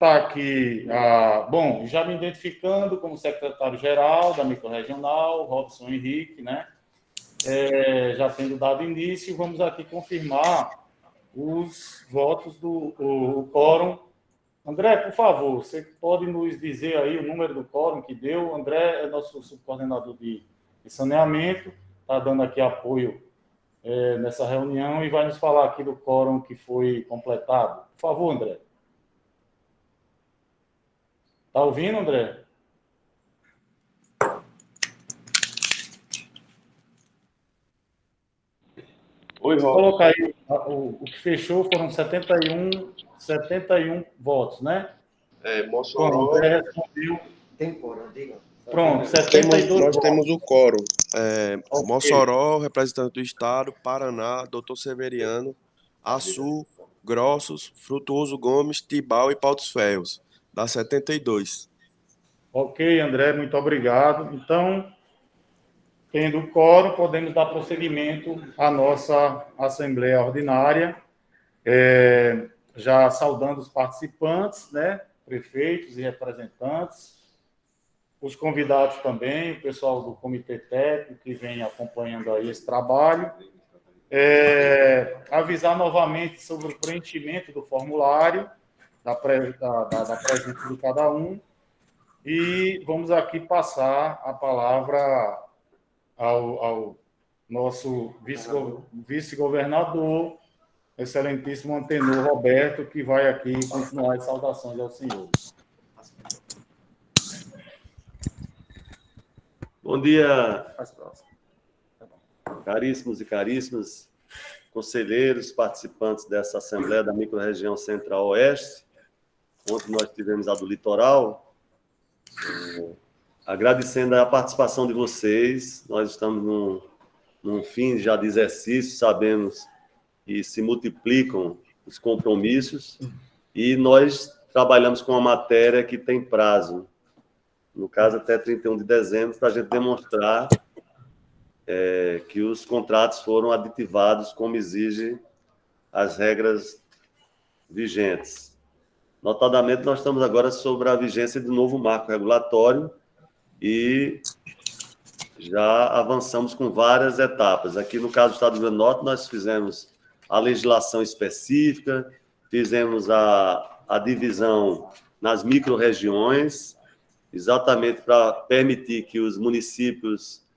Está aqui, bom, já me identificando como secretário-geral da microrregional, Robson Henrique, né? Já tendo dado início, vamos aqui confirmar os votos do quórum. André, por favor, você pode nos dizer aí o número do quórum que deu? André é nosso subcoordenador de saneamento, está dando aqui apoio nessa reunião e vai nos falar aqui do quórum que foi completado. Por favor, André. Está ouvindo, André? Oi, Se Rob. colocar aí, o que fechou foram 71 votos, né? Mossoró. Pronto, André respondeu. Tem quórum, diga. Pronto, 72 Nós temos o quórum. Ok. Mossoró, representante do Estado, Paraná, Dr. Severiano, Açu, Grossos, Frutuoso Gomes, Tibau e Pautos Ferros. Dá 72. Ok, André, muito obrigado. Então, tendo o quórum, podemos dar prosseguimento à nossa Assembleia Ordinária, já saudando os participantes, né? Prefeitos e representantes, os convidados também, o pessoal do Comitê Técnico que vem acompanhando aí esse trabalho. Avisar novamente sobre o preenchimento do formulário, da presença de cada um, e vamos aqui passar a palavra ao nosso vice-governador, excelentíssimo Antenor Roberto, que vai aqui continuar as saudações aos senhores. Bom dia, caríssimos e caríssimas, conselheiros, participantes dessa Assembleia da Microrregião Central-Oeste. Ontem nós tivemos a do Litoral. Agradecendo a participação de vocês, nós estamos num fim já de exercício, sabemos que se multiplicam os compromissos e nós trabalhamos com uma matéria que tem prazo, no caso até 31 de dezembro, para a gente demonstrar que os contratos foram aditivados como exigem as regras vigentes. Notadamente, nós estamos agora sobre a vigência do novo marco regulatório e já avançamos com várias etapas. Aqui, no caso do Estado do Rio Grande do Norte, nós fizemos a legislação específica, fizemos a divisão nas micro-regiões, exatamente para permitir que os municípios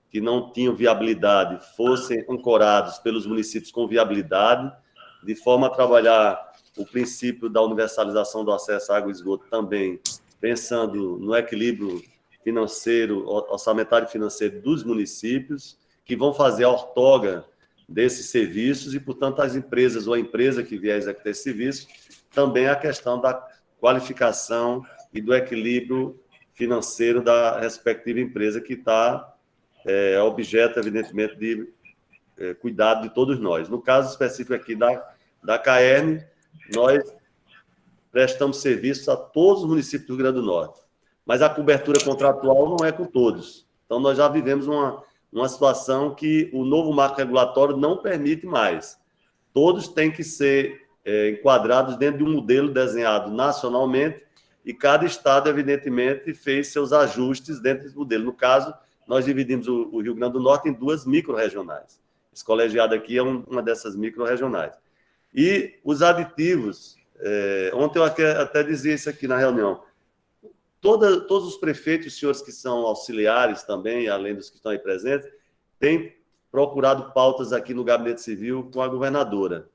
que não tinham viabilidade fossem ancorados pelos municípios com viabilidade, de forma a trabalhar o princípio da universalização do acesso à água e esgoto também, pensando no equilíbrio financeiro, orçamentário e financeiro dos municípios, que vão fazer a ortoga desses serviços e, portanto, as empresas ou a empresa que vier executar esse serviço, também a questão da qualificação e do equilíbrio financeiro da respectiva empresa que está objeto, evidentemente, de cuidado de todos nós. No caso específico aqui da CAERN, nós prestamos serviços a todos os municípios do Rio Grande do Norte, mas a cobertura contratual não é com todos. Então, nós já vivemos uma situação que o novo marco regulatório não permite mais. Todos têm que ser enquadrados dentro de um modelo desenhado nacionalmente e cada estado, evidentemente, fez seus ajustes dentro desse modelo. No caso, nós dividimos o Rio Grande do Norte em 2 micro-regionais. Esse colegiado aqui é uma dessas micro-regionais. E os aditivos, ontem eu até dizia isso aqui na reunião, todos os prefeitos, os senhores que são auxiliares também, além dos que estão aí presentes, têm procurado pautas aqui no Gabinete Civil com a governadora.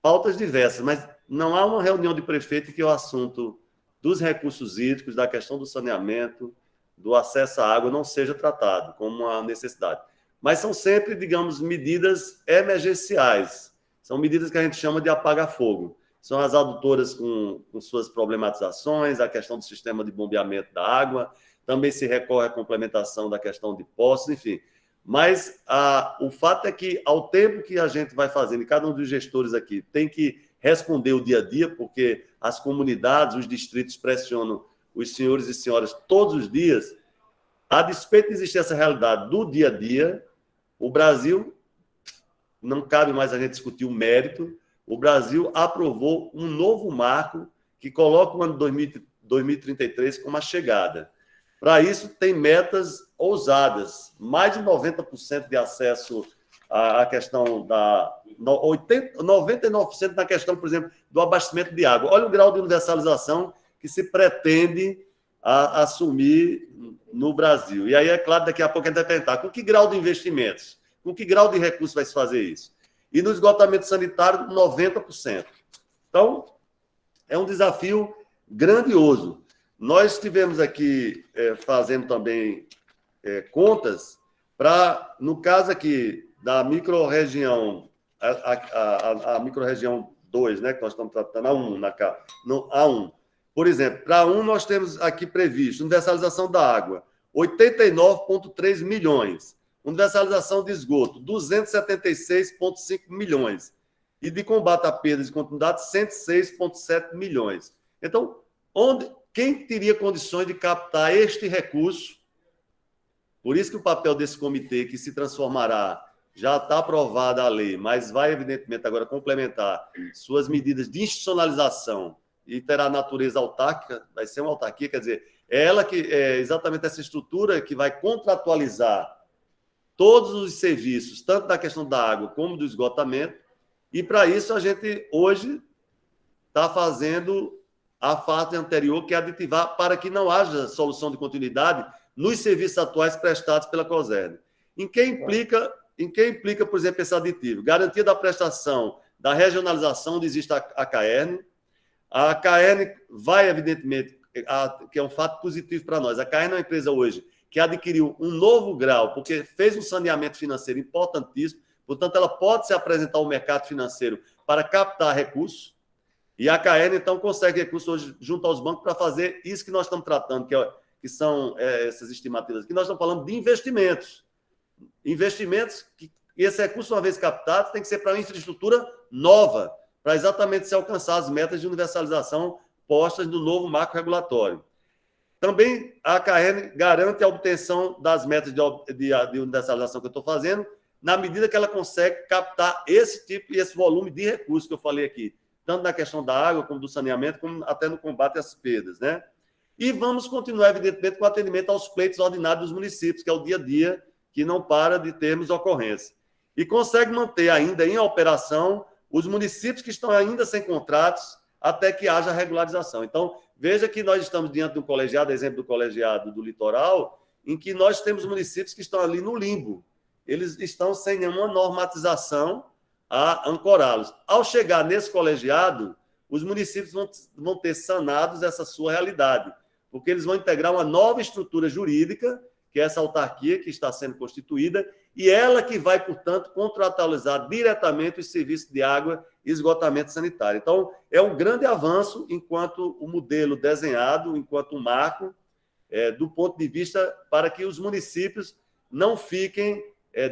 Pautas diversas, mas não há uma reunião de prefeito que o assunto dos recursos hídricos, da questão do saneamento, do acesso à água não seja tratado como uma necessidade. Mas são sempre, digamos, medidas emergenciais. São medidas que a gente chama de apaga-fogo. São as adutoras com suas problematizações, a questão do sistema de bombeamento da água, também se recorre à complementação da questão de poços, enfim. Mas o fato é que, ao tempo que a gente vai fazendo, e cada um dos gestores aqui tem que responder o dia a dia, porque as comunidades, os distritos pressionam os senhores e senhoras todos os dias, a despeito de existir essa realidade do dia a dia, o Brasil, não cabe mais a gente discutir o mérito, o Brasil aprovou um novo marco que coloca o ano 2033 como a chegada. Para isso, tem metas ousadas, mais de 90% de acesso à questão da... 99% na questão, por exemplo, do abastecimento de água. Olha o grau de universalização que se pretende assumir no Brasil. E aí, é claro, daqui a pouco a gente vai perguntar com que grau de investimentos, com que grau de recursos vai se fazer isso? E no esgotamento sanitário, 90%. Então, é um desafio grandioso. Nós estivemos aqui fazendo também contas para, no caso aqui, da microrregião, a microrregião 2, né, que nós estamos tratando, A1. Por exemplo, para A1 nós temos aqui previsto universalização da água, 89,3 milhões. Universalização de esgoto, 276,5 milhões. E de combate a perdas de continuidade, 106,7 milhões. Então, quem teria condições de captar este recurso? Por isso que o papel desse comitê, que se transformará, já está aprovada a lei, mas vai, evidentemente, agora complementar suas medidas de institucionalização e terá natureza autárquica, vai ser uma autarquia, quer dizer, é ela que é exatamente essa estrutura que vai contratualizar todos os serviços, tanto da questão da água como do esgotamento, e para isso a gente hoje está fazendo a fase anterior, que é aditivar para que não haja solução de continuidade nos serviços atuais prestados pela COSERN. Em que implica, por exemplo, esse aditivo? Garantia da prestação da regionalização onde existe a CAERN. A CAERN vai, evidentemente, que é um fato positivo para nós. A CAERN é uma empresa hoje que adquiriu um novo grau, porque fez um saneamento financeiro importantíssimo, portanto, ela pode se apresentar ao mercado financeiro para captar recursos, e a CAERN, então, consegue recursos hoje junto aos bancos para fazer isso que nós estamos tratando, que são essas estimativas aqui. Nós estamos falando de investimentos. Investimentos que esse recurso, uma vez captado, tem que ser para uma infraestrutura nova, para exatamente se alcançar as metas de universalização postas no novo marco regulatório. Também a CAERN garante a obtenção das metas de universalização que eu estou fazendo, na medida que ela consegue captar esse tipo e esse volume de recursos que eu falei aqui, tanto na questão da água, como do saneamento, como até no combate às perdas, né? E vamos continuar, evidentemente, com o atendimento aos pleitos ordinários dos municípios, que é o dia a dia, que não para de termos ocorrência. E consegue manter ainda em operação os municípios que estão ainda sem contratos até que haja regularização. Então, veja que nós estamos diante de um colegiado, exemplo do colegiado do litoral, em que nós temos municípios que estão ali no limbo. Eles estão sem nenhuma normatização a ancorá-los. Ao chegar nesse colegiado, os municípios vão ter sanados essa sua realidade, porque eles vão integrar uma nova estrutura jurídica, que é essa autarquia que está sendo constituída, e ela que vai, portanto, contratualizar diretamente os serviços de água e esgotamento sanitário. Então, é um grande avanço enquanto o modelo desenhado, enquanto um marco, do ponto de vista para que os municípios não fiquem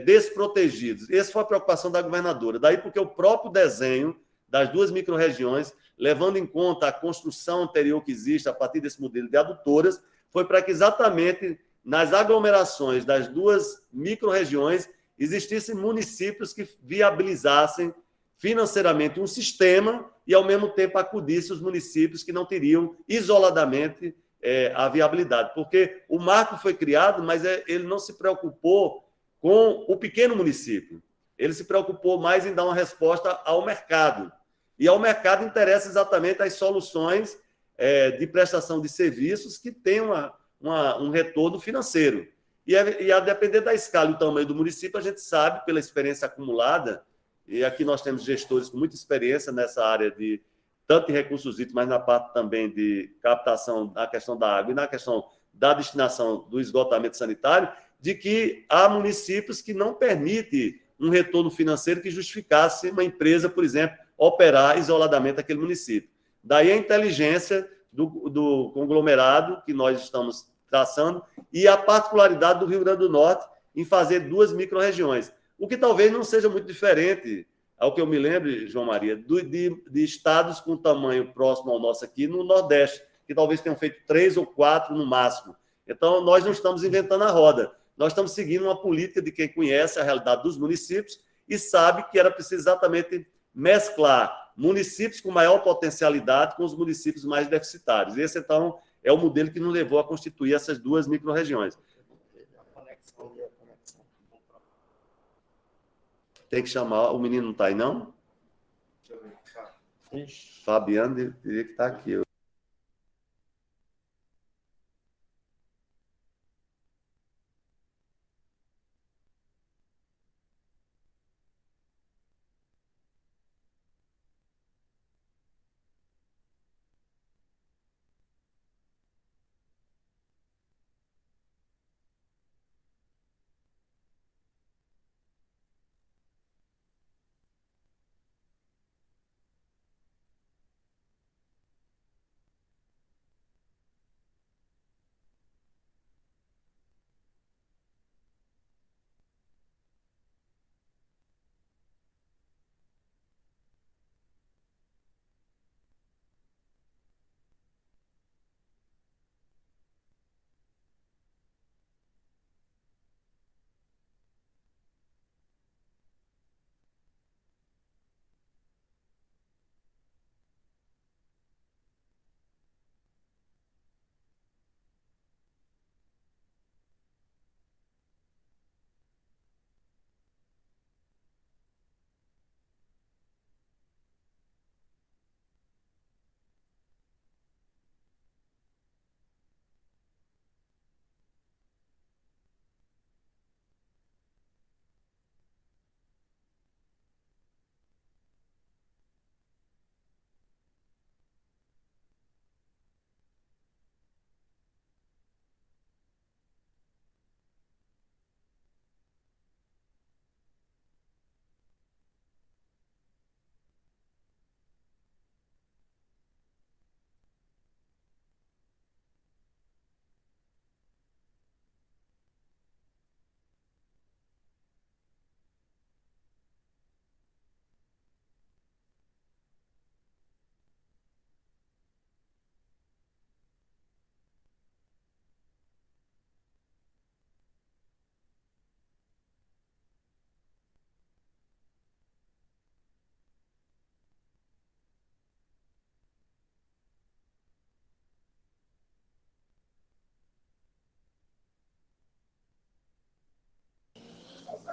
desprotegidos. Essa foi a preocupação da governadora. Daí porque o próprio desenho das duas microrregiões, levando em conta a construção anterior que existe a partir desse modelo de adutoras, foi para que exatamente nas aglomerações das duas microrregiões existissem municípios que viabilizassem financeiramente um sistema e, ao mesmo tempo, acudissem os municípios que não teriam isoladamente a viabilidade. Porque o marco foi criado, mas ele não se preocupou com o pequeno município. Ele se preocupou mais em dar uma resposta ao mercado. E ao mercado interessa exatamente as soluções de prestação de serviços que tenham um retorno financeiro. E a depender da escala e do tamanho do município, a gente sabe, pela experiência acumulada, e aqui nós temos gestores com muita experiência nessa área tanto de recursos hídricos, mas na parte também de captação na questão da água e na questão da destinação do esgotamento sanitário, de que há municípios que não permitem um retorno financeiro que justificasse uma empresa, por exemplo, operar isoladamente aquele município. Daí a inteligência do conglomerado que nós estamos traçando e a particularidade do Rio Grande do Norte em fazer duas microrregiões, o que talvez não seja muito diferente, ao que eu me lembro, João Maria, de estados com tamanho próximo ao nosso aqui no Nordeste, que talvez tenham feito 3 ou 4 no máximo. Então, nós não estamos inventando a roda, nós estamos seguindo uma política de quem conhece a realidade dos municípios e sabe que era preciso exatamente mesclar municípios com maior potencialidade com os municípios mais deficitários. Esse, então, é o modelo que nos levou a constituir essas duas micro-regiões. Tem que chamar, o menino não está aí, não? Fabiano teria que estar aqui.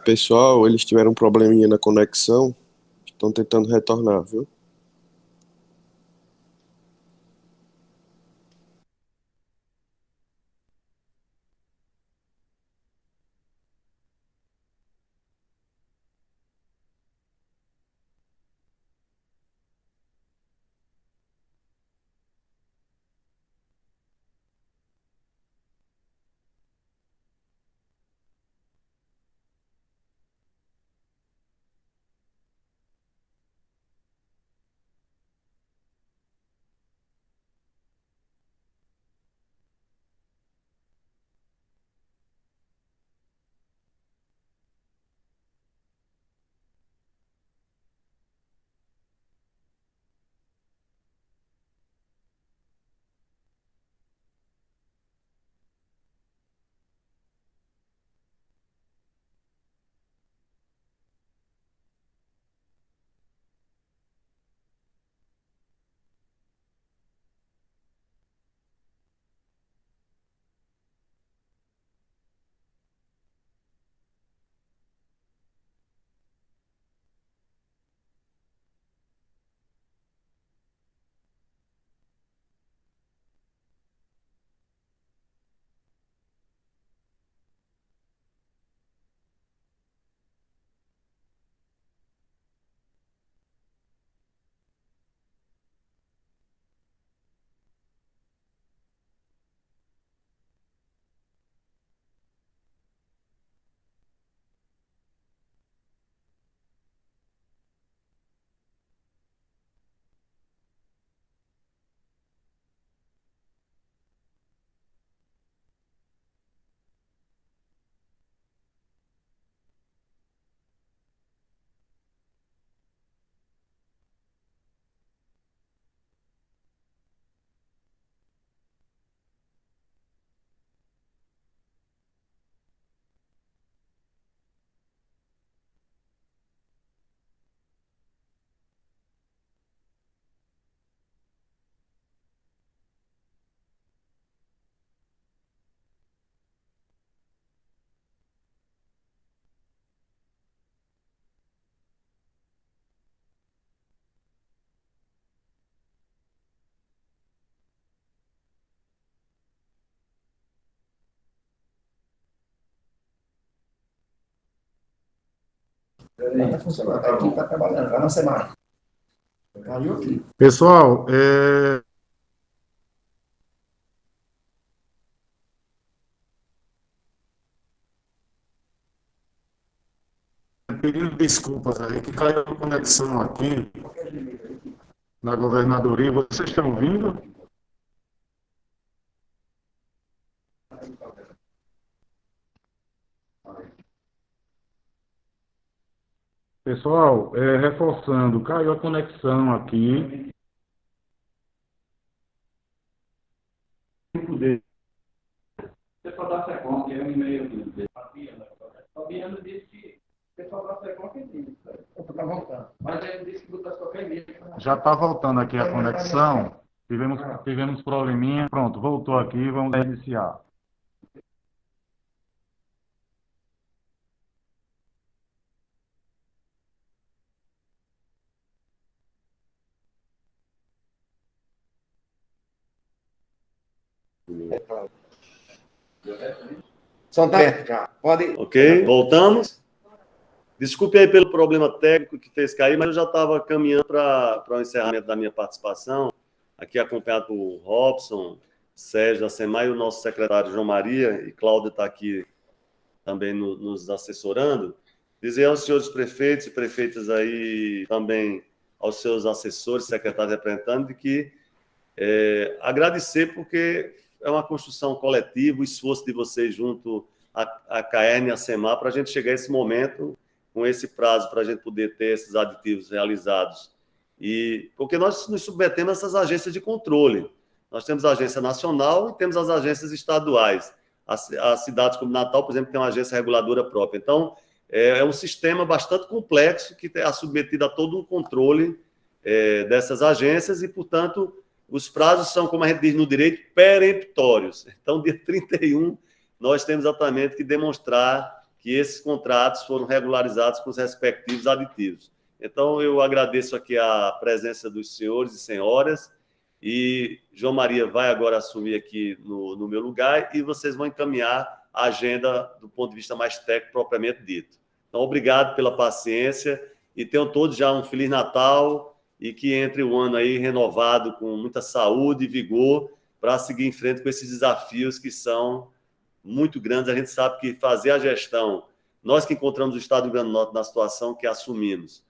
Pessoal, eles tiveram um probleminha na conexão, estão tentando retornar, viu? Está funcionando, a equipe está trabalhando, lá na semana. Caiu aqui. Pessoal, pedindo desculpas aí, que caiu a conexão aqui na governadoria. Vocês estão ouvindo? Pessoal, reforçando, caiu a conexão aqui. O pessoal da SECOM, que é um e-mail do Fabiano disse que o pessoal da SECOM que disse. Está voltando. Mas ele disse que botar qualquer e-mail. Já está voltando aqui a conexão. Tivemos probleminha. Pronto, voltou aqui. Vamos iniciar. São três já. Pode. Ok, voltamos. Desculpe aí pelo problema técnico que fez cair, mas eu já estava caminhando para o encerramento da minha participação, aqui acompanhado por Robson, Sérgio da SEMAI, e o nosso secretário João Maria, e Cláudia está aqui também nos assessorando. Dizer aos senhores prefeitos e prefeitas aí, também aos seus assessores, secretários representantes, de que agradecer, porque é uma construção coletiva, o esforço de vocês junto à CAERN e à SEMAR para a gente chegar a esse momento, com esse prazo, para a gente poder ter esses aditivos realizados. E porque nós nos submetemos a essas agências de controle. Nós temos a agência nacional e temos as agências estaduais. As cidades como Natal, por exemplo, tem uma agência reguladora própria. Então, é um sistema bastante complexo que é submetido a todo um controle dessas agências e, portanto, os prazos são, como a gente diz no direito, peremptórios. Então, dia 31, nós temos exatamente que demonstrar que esses contratos foram regularizados com os respectivos aditivos. Então, eu agradeço aqui a presença dos senhores e senhoras, e João Maria vai agora assumir aqui no meu lugar, e vocês vão encaminhar a agenda do ponto de vista mais técnico, propriamente dito. Então, obrigado pela paciência, e tenham todos já um Feliz Natal, e que entre o ano aí renovado, com muita saúde e vigor, para seguir em frente com esses desafios que são muito grandes. A gente sabe que fazer a gestão, nós que encontramos o Estado do Rio Grande do Norte na situação que assumimos,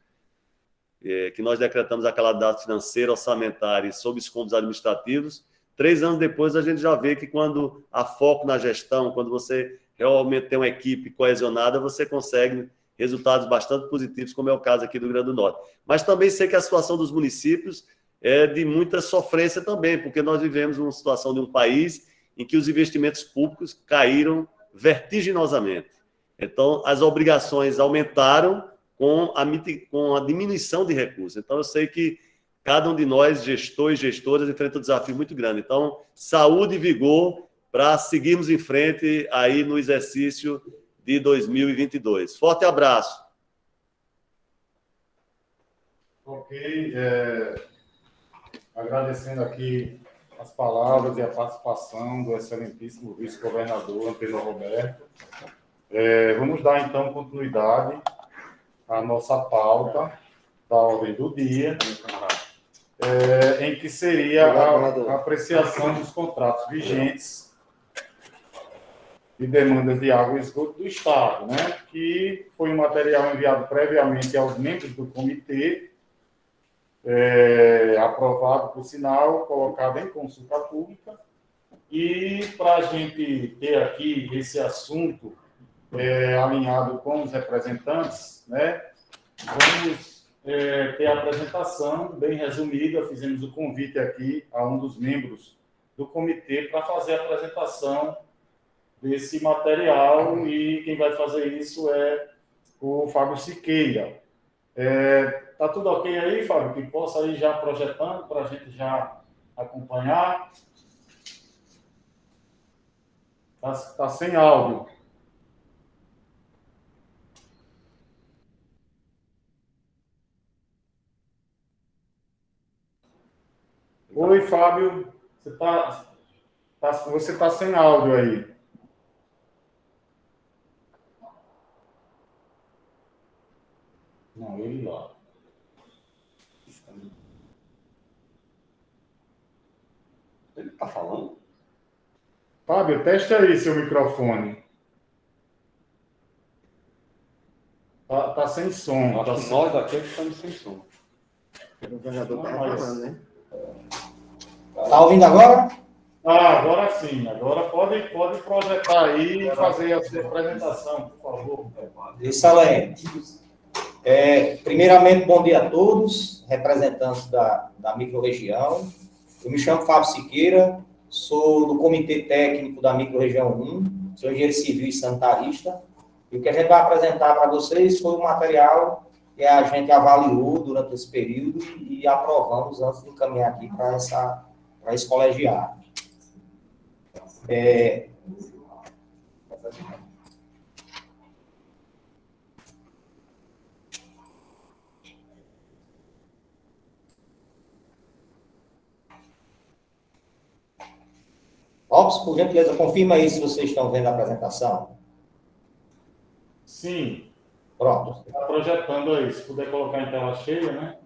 que nós decretamos a calamidade financeira, orçamentária e sob escombros administrativos, 3 anos depois a gente já vê que quando há foco na gestão, quando você realmente tem uma equipe coesionada, você consegue resultados bastante positivos, como é o caso aqui do Rio Grande do Norte. Mas também sei que a situação dos municípios é de muita sofrência também, porque nós vivemos uma situação de um país em que os investimentos públicos caíram vertiginosamente. Então, as obrigações aumentaram com a diminuição de recursos. Então, eu sei que cada um de nós, gestores e gestoras, enfrenta um desafio muito grande. Então, saúde e vigor para seguirmos em frente aí no exercício de 2022. Forte abraço. Ok, agradecendo aqui as palavras e a participação do excelentíssimo vice-governador Antônio Roberto. Vamos dar, então, continuidade à nossa pauta da ordem do dia, em que seria a apreciação dos contratos vigentes de demandas de água e esgoto do Estado, né? Que foi um material enviado previamente aos membros do comitê, aprovado, por sinal, colocado em consulta pública. E para a gente ter aqui esse assunto alinhado com os representantes, né, vamos ter a apresentação bem resumida. Fizemos o convite aqui a um dos membros do comitê para fazer a apresentação desse material, e quem vai fazer isso é o Fábio Siqueira. Tá tudo ok aí, Fábio? Que possa ir já projetando para a gente já acompanhar. Tá sem áudio. Oi, Fábio. Você tá sem áudio aí. Ele está falando? Fábio, teste aí seu microfone. Tá sem som. Acho que nós aqui estamos sem som. O governador está Mas- falando, né? Tá ouvindo agora? Agora sim. Agora pode projetar aí e fazer a sua apresentação, por favor. Excelente. Primeiramente, bom dia a todos, representantes da microrregião. Eu me chamo Fábio Siqueira, sou do Comitê Técnico da Microrregião 1, sou engenheiro civil e sanitarista. E o que a gente vai apresentar para vocês foi o material que a gente avaliou durante esse período e aprovamos antes de encaminhar aqui para esse colegiado. Ops, por gentileza, confirma aí se vocês estão vendo a apresentação. Sim, Pronto. está projetando aí. Se puder colocar em tela cheia, né?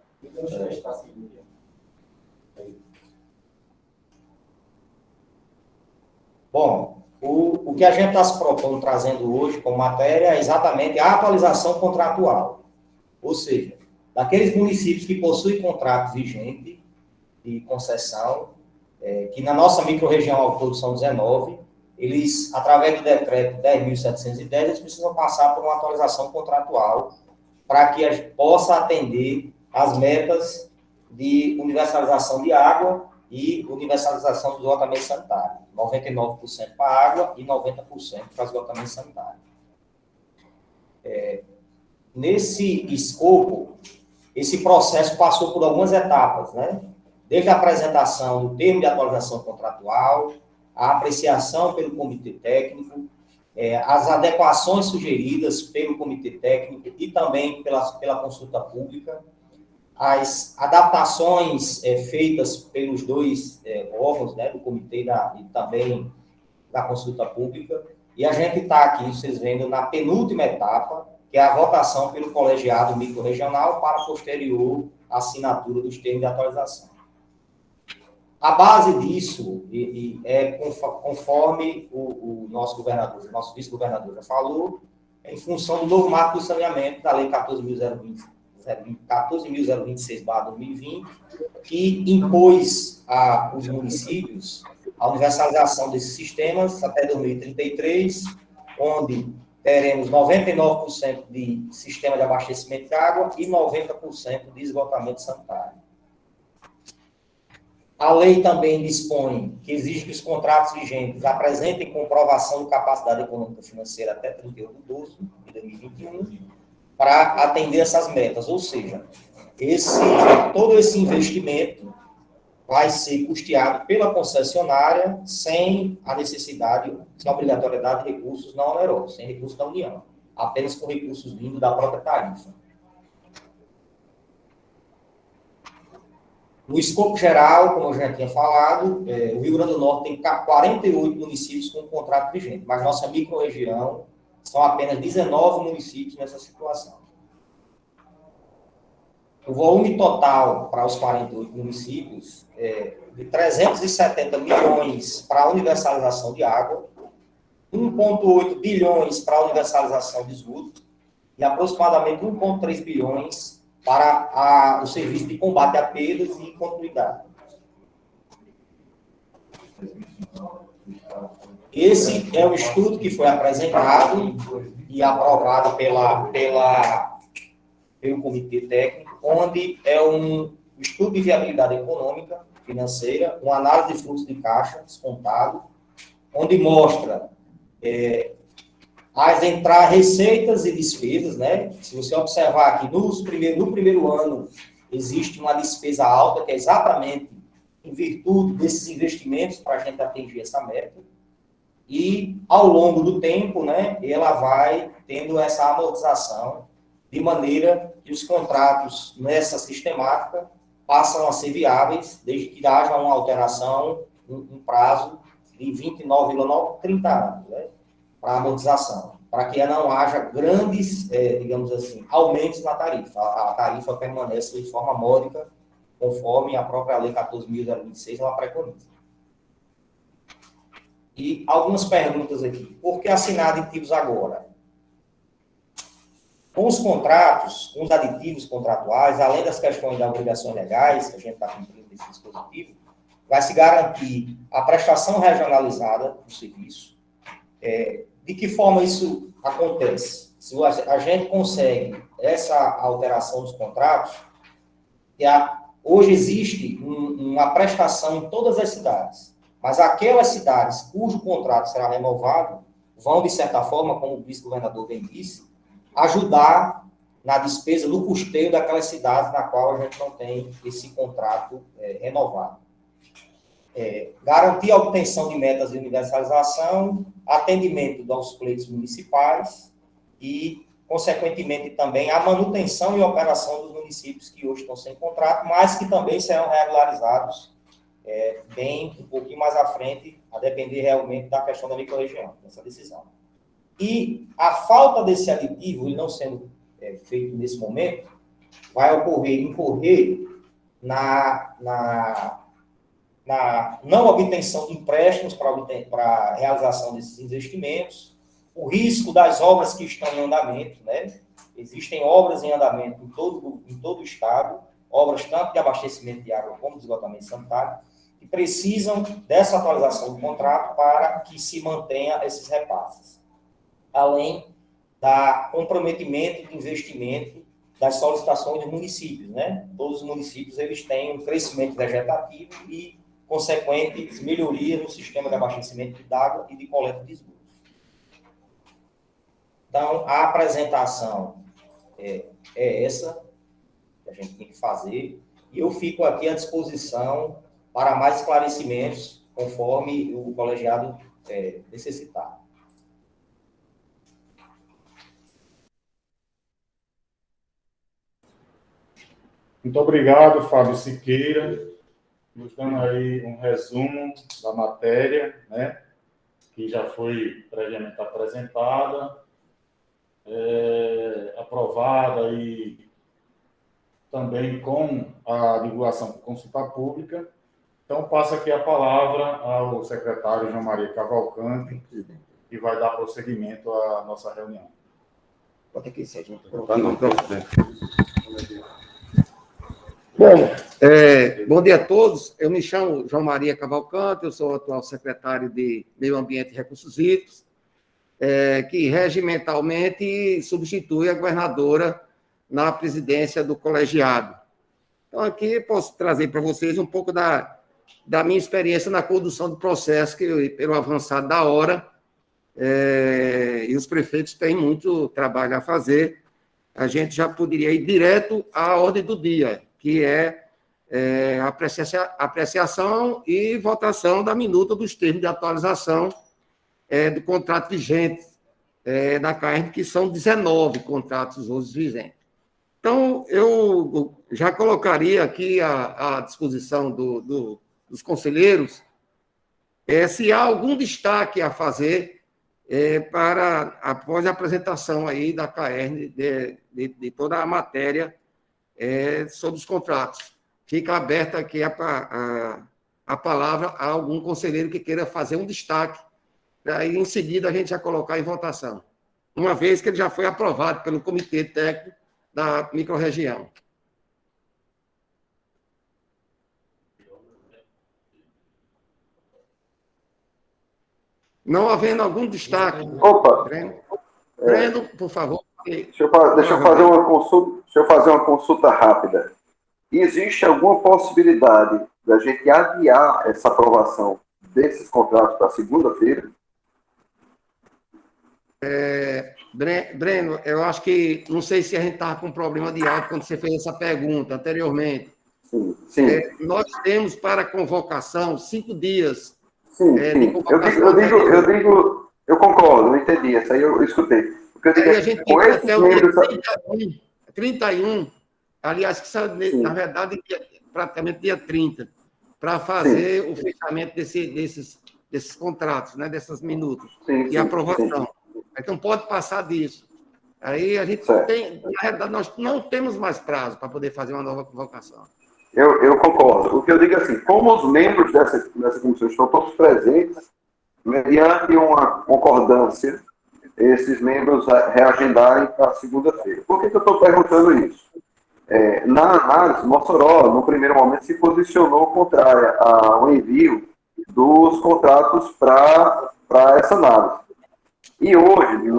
Bom, o que a gente está se propondo trazendo hoje como matéria é exatamente a atualização contratual. Ou seja, daqueles municípios que possuem contrato vigente de concessão, que na nossa microrregião ao todo são 19, eles, através do decreto 10.710, eles precisam passar por uma atualização contratual para que a gente possa atender as metas de universalização de água e universalização do esgotamento sanitário. 99% para água e 90% para esgotamento sanitário. Nesse escopo, esse processo passou por algumas etapas, né? Desde a apresentação do termo de atualização contratual, a apreciação pelo comitê técnico, as adequações sugeridas pelo comitê técnico e também pela consulta pública, as adaptações feitas pelos dois órgãos, né, do comitê e também da consulta pública, e a gente está aqui, vocês vendo, na penúltima etapa, que é a votação pelo colegiado microrregional para posterior assinatura dos termos de atualização. A base disso é conforme o nosso governador, o nosso vice-governador já falou, em função do novo marco do saneamento da Lei 14.026/2020, que impôs aos municípios a universalização desses sistemas até 2033, onde teremos 99% de sistema de abastecimento de água e 90% de esgotamento sanitário. A lei também dispõe que exige que os contratos vigentes apresentem comprovação de capacidade econômica financeira até 31/12/2021 para atender essas metas, ou seja, todo esse investimento vai ser custeado pela concessionária sem a necessidade, sem a obrigatoriedade de recursos não onerosos, sem recursos da União, apenas com recursos vindos da própria tarifa. No escopo geral, como eu já tinha falado, o Rio Grande do Norte tem 48 municípios com contrato vigente, mas nossa microrregião são apenas 19 municípios nessa situação. O volume total para os 48 municípios é de 370 milhões para a universalização de água, 1,8 bilhões para a universalização de esgoto e aproximadamente 1,3 bilhões para o serviço de combate a perdas e continuidade. Esse é o estudo que foi apresentado e aprovado pelo Comitê Técnico, onde é um estudo de viabilidade econômica, financeira, uma análise de fluxo de caixa descontado, onde mostra as receitas e despesas, né? Se você observar aqui, no primeiro ano, existe uma despesa alta, que é exatamente em virtude desses investimentos para a gente atingir essa meta. E, ao longo do tempo, né, ela vai tendo essa amortização, de maneira que os contratos nessa sistemática passam a ser viáveis, desde que haja uma alteração, um prazo de 29,9, 30 anos, né? Para amortização, para que não haja grandes, digamos assim, aumentos na tarifa. A tarifa permanece de forma módica, conforme a própria Lei 14.026 ela preconiza. E algumas perguntas aqui. Por que assinar aditivos agora? Com os contratos, com os aditivos contratuais, além das questões das obrigações legais, que a gente está cumprindo nesse dispositivo, vai se garantir a prestação regionalizada do serviço. De que forma isso acontece? Se a gente consegue essa alteração dos contratos, hoje existe uma prestação em todas as cidades, mas aquelas cidades cujo contrato será renovado vão, de certa forma, como o vice-governador bem disse, ajudar na despesa do custeio daquelas cidades na qual a gente não tem esse contrato renovado. Garantir a obtenção de metas de universalização, atendimento aos pleitos municipais e, consequentemente, também a manutenção e operação dos municípios que hoje estão sem contrato, mas que também serão regularizados um pouquinho mais à frente, a depender realmente da questão da microrregião, dessa decisão. E a falta desse aditivo, ele não sendo feito nesse momento, vai incorrer na não obtenção de empréstimos para a realização desses investimentos, o risco das obras que estão em andamento, né? Existem obras em andamento em todo o estado, obras tanto de abastecimento de água como de esgotamento sanitário, que precisam dessa atualização do contrato para que se mantenha esses repasses. Além do comprometimento de investimento das solicitações dos municípios, né? Todos os municípios eles têm um crescimento vegetativo e consequentes melhorias no sistema de abastecimento de água e de coleta de esgotos. Então, a apresentação é essa que a gente tem que fazer, e eu fico aqui à disposição para mais esclarecimentos, conforme o colegiado necessitar. Muito obrigado, Fábio Siqueira, nos dando aí um resumo da matéria, né, que já foi previamente apresentada, aprovada e também com a divulgação por consulta pública. Então, passo aqui a palavra ao secretário João Maria Cavalcante, que vai dar prosseguimento à nossa reunião. Bota aqui, Sérgio. Bom dia a todos. Eu me chamo João Maria Cavalcante, eu sou o atual secretário de Meio Ambiente e Recursos Hídricos, que regimentalmente substitui a governadora na presidência do colegiado. Então, aqui posso trazer para vocês um pouco da minha experiência na condução do processo, que, pelo avançado da hora, e os prefeitos têm muito trabalho a fazer, a gente já poderia ir direto à ordem do dia, que é apreciação e votação da minuta dos termos de atualização do contrato vigente da CAERN, que são 19 contratos hoje vigentes. Então, eu já colocaria aqui à disposição dos conselheiros se há algum destaque a fazer após a apresentação aí da CAERN de toda a matéria sobre os contratos. Fica aberta aqui a palavra a algum conselheiro que queira fazer um destaque, aí em seguida a gente já colocar em votação, uma vez que ele já foi aprovado pelo Comitê Técnico da microrregião. Não havendo algum destaque. Opa! Breno, por favor. Deixa eu fazer uma consulta rápida. Existe alguma possibilidade da gente adiar essa aprovação desses contratos para segunda-feira? Breno, eu acho que, não sei se a gente estava com problema de áudio quando você fez essa pergunta anteriormente. Sim. Nós temos para convocação 5 dias. Sim. Eu concordo, eu entendi, essa aí eu escutei. Porque eu digo, a gente tem até o dia 31, aliás, que na verdade, praticamente dia 30, para fazer o fechamento desses contratos, né, dessas minutas, e aprovação. Então, pode passar disso. Aí a gente tem, na verdade, nós não temos mais prazo para poder fazer uma nova convocação. Eu concordo. O que eu digo é assim, como os membros dessa comissão estão todos presentes, mediante uma concordância, esses membros reagendarem para segunda-feira. Por que eu estou perguntando isso? Na análise, Mossoró, no primeiro momento, se posicionou contrária ao envio dos contratos para essa análise. E hoje,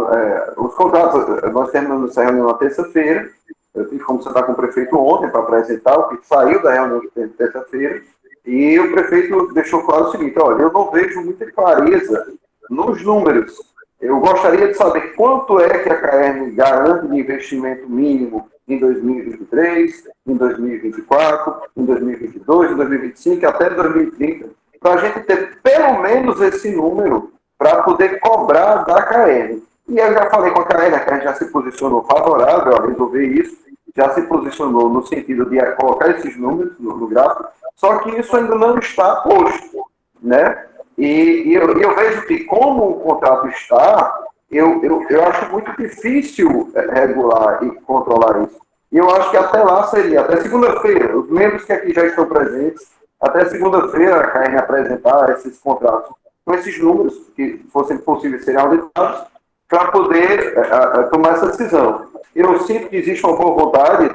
os contratos, nós terminamos essa reunião na terça-feira, eu tive como sentar com o prefeito ontem para apresentar o que saiu da reunião de terça-feira, e o prefeito deixou claro o seguinte: olha, eu não vejo muita clareza nos números. Eu gostaria de saber quanto é que a CAERN garante de investimento mínimo em 2023, em 2024, em 2022, em 2025 e até 2030, para a gente ter pelo menos esse número para poder cobrar da CAERN. E eu já falei com a CAERN já se posicionou favorável a resolver isso, já se posicionou no sentido de colocar esses números no gráfico, só que isso ainda não está posto, né? E eu vejo que, como o contrato está, eu acho muito difícil regular e controlar isso. E eu acho que até lá seria, até segunda-feira, os membros que aqui já estão presentes, até segunda-feira a CAERN apresentar esses contratos com esses números que fossem possíveis serem auditados para poder tomar essa decisão. Eu sinto que existe uma boa vontade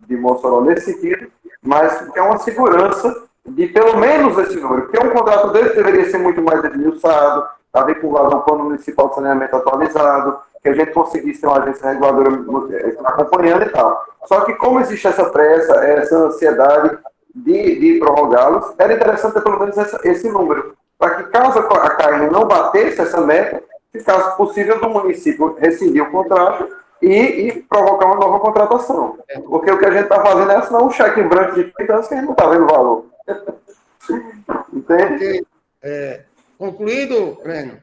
de Mossoró nesse sentido, mas que é uma segurança de pelo menos esse número, porque um contrato desse deveria ser muito mais esmiuçado, a vinculado a um plano municipal de saneamento atualizado, que a gente conseguisse ter uma agência reguladora acompanhando e tal. Só que como existe essa pressa, essa ansiedade de prorrogá-los, era interessante ter pelo menos esse número, para que caso a CAERN não batesse essa meta, ficasse possível do município rescindir o contrato e provocar uma nova contratação. Porque o que a gente está fazendo é assinar um cheque em branco de 30 anos que a gente não está vendo valor. Entende? Concluído, Breno?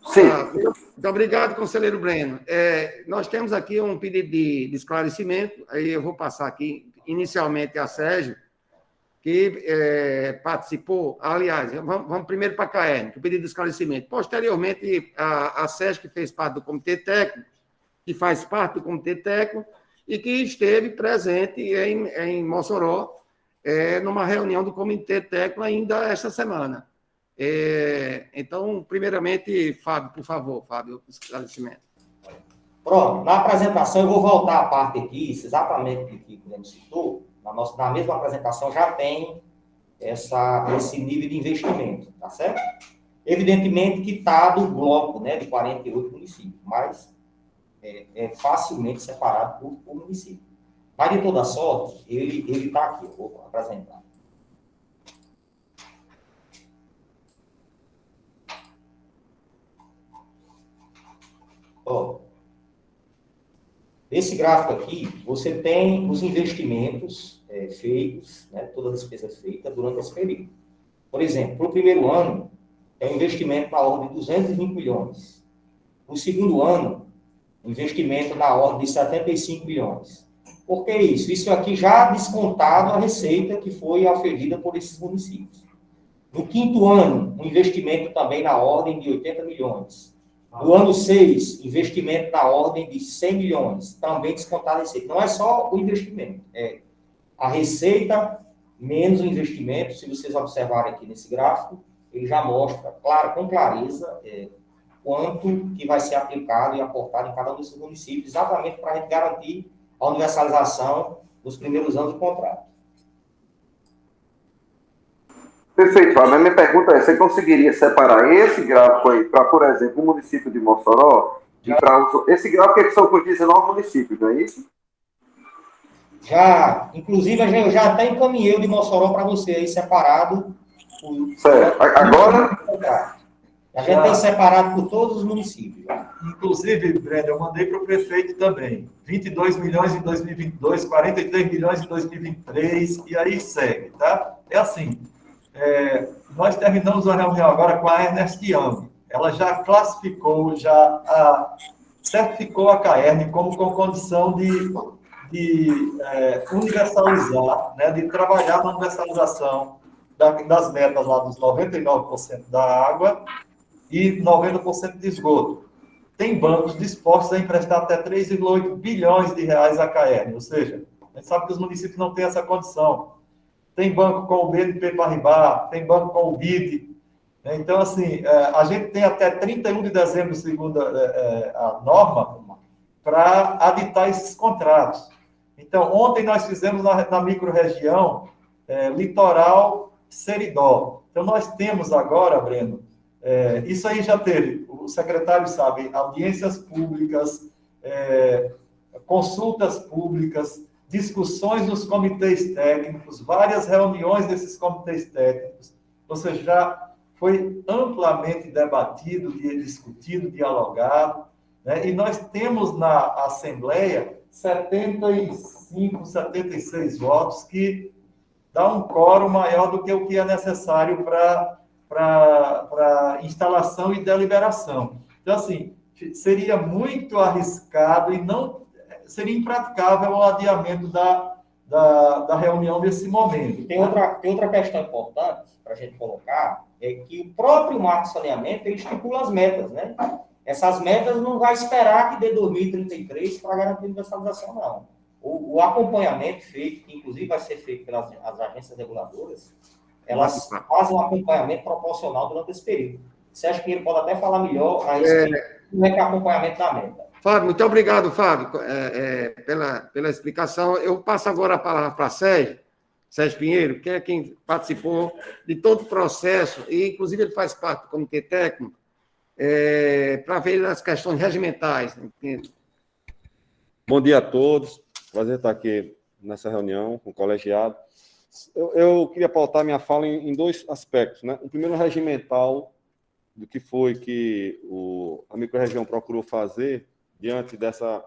Sim. Muito obrigado, conselheiro Breno. Nós temos aqui um pedido de esclarecimento, aí eu vou passar aqui inicialmente a Sérgio, que participou. Aliás, vamos primeiro para a CAERN, que o pedido de esclarecimento. Posteriormente, a Sérgio, que fez parte do Comitê Técnico, que faz parte do Comitê Técnico, e que esteve presente em Mossoró, numa reunião do Comitê Técnico ainda esta semana. Então, primeiramente, Fábio, por favor, Fábio, esclarecimento. Pronto, na apresentação, eu vou voltar a parte aqui, exatamente o que o Guilherme citou, na mesma apresentação já tem esse nível de investimento, tá certo? Evidentemente que está do bloco, né, de 48 municípios, mas é facilmente separado por município. Mas, de toda sorte, ele está aqui, eu vou apresentar. Ó, esse gráfico aqui, você tem os investimentos feitos, né, todas as despesas feitas durante esse período. Por exemplo, para o primeiro ano, é um investimento na ordem de 220 milhões. No segundo ano, investimento na ordem de 75 milhões. Por que isso? Isso aqui já descontado a receita que foi oferida por esses municípios. No quinto ano, um investimento também na ordem de 80 milhões. No ano 6, investimento na ordem de 100 milhões, também descontado a receita. Não é só o investimento, é a receita menos o investimento. Se vocês observarem aqui nesse gráfico, ele já mostra, claro, com clareza, quanto que vai ser aplicado e aportado em cada um desses municípios, exatamente para a gente garantir a universalização dos primeiros anos do contrato. Perfeito, Fábio. A minha pergunta é: você conseguiria separar esse gráfico aí para, por exemplo, o município de Mossoró? Esse gráfico é que são por 19 municípios, não é isso? Já, inclusive, eu já até encaminhei o de Mossoró para você aí separado. Certo. Agora... A gente tem separado por todos os municípios. Inclusive, Breno, eu mandei para o prefeito também. 22 milhões em 2022, 43 milhões em 2023, e aí segue, tá? É assim, nós terminamos a reunião agora com a Ernest Young. Ela já classificou, certificou a CAERN como com condição de universalizar, né, de trabalhar na universalização das metas lá dos 99% da água e 90% de esgoto. Tem bancos dispostos a emprestar até 3,8 bilhões de reais à CAERN, ou seja, a gente sabe que os municípios não têm essa condição. Tem banco com o BNP Paribas, tem banco com o BID, Então, assim, a gente tem até 31 de dezembro, segundo a norma, para aditar esses contratos. Então, ontem nós fizemos na microrregião Litoral Seridó. Então, nós temos agora, Breno, isso aí já teve, o secretário sabe, audiências públicas, consultas públicas, discussões nos comitês técnicos, várias reuniões desses comitês técnicos, ou seja, já foi amplamente debatido, discutido, dialogado, né? E nós temos na Assembleia 75, 76 votos, que dá um quórum maior do que o que é necessário para instalação e deliberação. Então, assim, seria muito arriscado e não seria impraticável o adiamento da reunião nesse momento. Tem outra questão importante para a gente colocar, é que o próprio marco de saneamento ele estipula as metas, né? Essas metas não vai esperar que dê 2033 para garantir a universalização, não. O acompanhamento feito, que inclusive vai ser feito pelas as agências reguladoras, elas fazem um acompanhamento proporcional durante esse período. Você acha que ele pode até falar melhor a respeito do que é acompanhamento da meta? Fábio, muito obrigado, Fábio, pela explicação. Eu passo agora a palavra para Sérgio Pinheiro, que é quem participou de todo o processo, e inclusive ele faz parte do comitê técnico, para ver as questões regimentais. Entende? Bom dia a todos, prazer estar aqui nessa reunião com o colegiado. Eu queria pautar minha fala em dois aspectos, né? O primeiro, regimental, do que foi que a microrregião procurou fazer diante dessa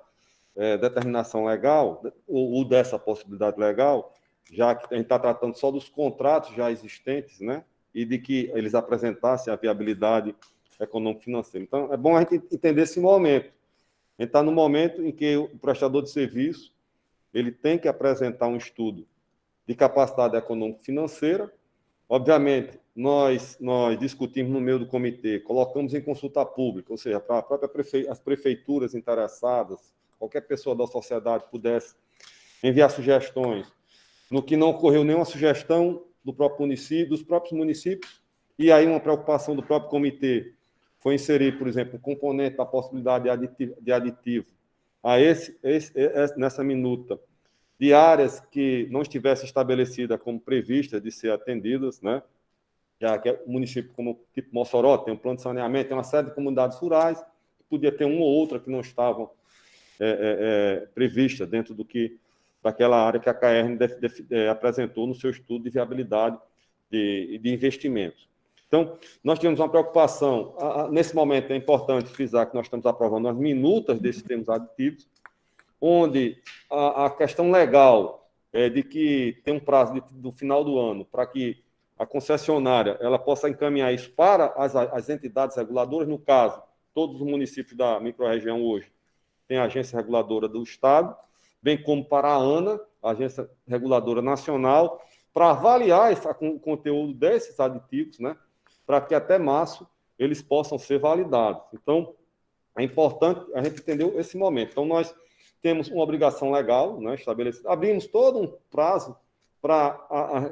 determinação legal, ou dessa possibilidade legal, já que a gente está tratando só dos contratos já existentes, né? E de que eles apresentassem a viabilidade econômico-financeira. Então, é bom a gente entender esse momento. A gente está no momento em que o prestador de serviço ele tem que apresentar um estudo de capacidade econômico-financeira. Obviamente, nós discutimos no meio do comitê, colocamos em consulta pública, ou seja, para as prefeituras interessadas, qualquer pessoa da sociedade pudesse enviar sugestões. No que não ocorreu nenhuma sugestão dos próprios municípios, e aí uma preocupação do próprio comitê foi inserir, por exemplo, um componente da possibilidade de aditivo nessa minuta, de áreas que não estivessem estabelecidas como previstas de ser atendidas, né? Já que o município, como tipo Mossoró, tem um plano de saneamento, tem uma série de comunidades rurais, podia ter uma ou outra que não estavam previstas dentro daquela área que a CAERN apresentou no seu estudo de viabilidade de investimentos. Então, nós tivemos uma preocupação. Nesse momento, é importante frisar que nós estamos aprovando as minutas desses termos aditivos, onde a questão legal de que tem um prazo do final do ano para que a concessionária ela possa encaminhar isso para as entidades reguladoras. No caso, todos os municípios da microrregião hoje têm a agência reguladora do Estado, bem como para a ANA, a Agência Reguladora Nacional, para avaliar o conteúdo desses aditivos, né, para que até março eles possam ser validados. Então, é importante a gente entender esse momento. Então, nós temos uma obrigação legal, né, estabelecida. Abrimos todo um prazo para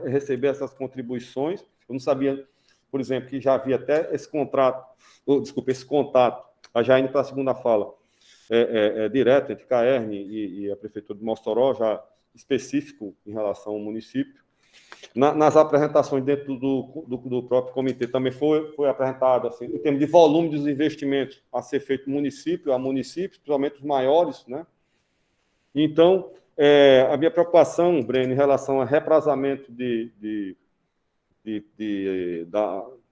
receber essas contribuições. Eu não sabia, por exemplo, que já havia até esse contato, já indo para a segunda fala, direto entre CAERN e a Prefeitura de Mossoró, já específico em relação ao município. Nas apresentações dentro do próprio comitê também foi apresentado, assim, em termos de volume dos investimentos a ser feito município a município, principalmente os maiores, né? Então, a minha preocupação, Breno, em relação ao reprasamento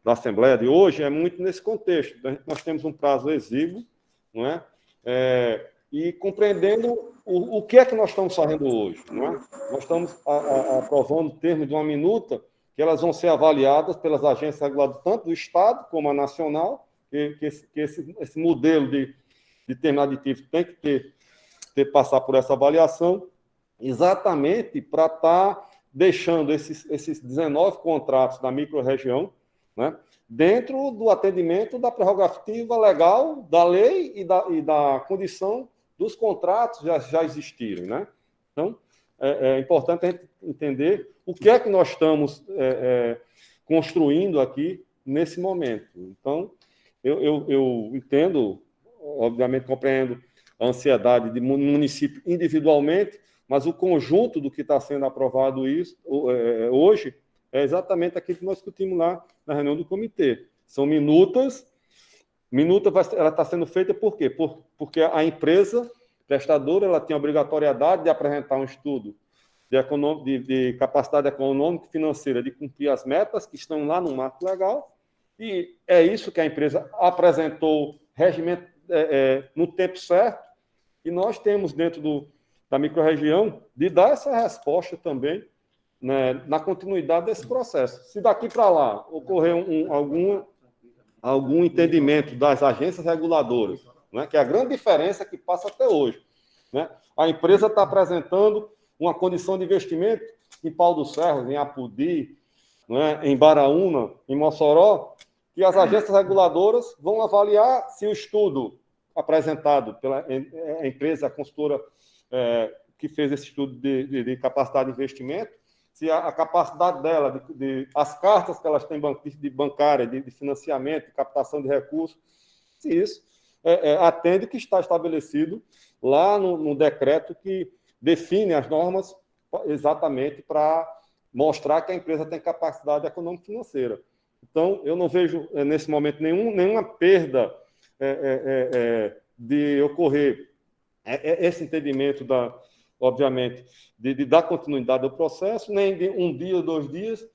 da Assembleia de hoje é muito nesse contexto. Nós temos um prazo exíguo, não é? E compreendendo o que é que nós estamos fazendo hoje, não é? Nós estamos aprovando termos de uma minuta que elas vão ser avaliadas pelas agências reguladoras, tanto do Estado como a nacional, que esse modelo de termo aditivo tem que passar por essa avaliação, exatamente para estar deixando esses 19 contratos da microrregião, né, dentro do atendimento da prerrogativa legal, da lei e da condição dos contratos já existirem, né? Então, é importante a gente entender o que é que nós estamos construindo aqui nesse momento. Então, eu entendo, obviamente compreendo a ansiedade de município individualmente, mas o conjunto do que está sendo aprovado hoje é exatamente aquilo que nós discutimos lá na reunião do comitê. São minutas. Ela está sendo feita por quê? Porque a empresa prestadora ela tem a obrigatoriedade de apresentar um estudo de capacidade econômica e financeira de cumprir as metas que estão lá no marco legal, e é isso que a empresa apresentou regimento, no tempo certo, e nós temos dentro da microrregião de dar essa resposta também, né, na continuidade desse processo. Se daqui para lá ocorrer algum entendimento das agências reguladoras, né, que é a grande diferença que passa até hoje, né, a empresa está apresentando uma condição de investimento em Pau dos Ferros, em Apodi, né, em Baraúna, em Mossoró, que as agências reguladoras vão avaliar se o estudo apresentado pela empresa, a consultora que fez esse estudo de capacidade de investimento, se a capacidade dela, as cartas que elas têm de bancária, de financiamento, de captação de recursos, se isso atende o que está estabelecido lá no decreto que define as normas exatamente para mostrar que a empresa tem capacidade econômica e financeira. Então, eu não vejo, nesse momento, nenhuma perda de ocorrer esse entendimento, obviamente, de dar continuidade ao processo, nem de um dia ou 2 dias,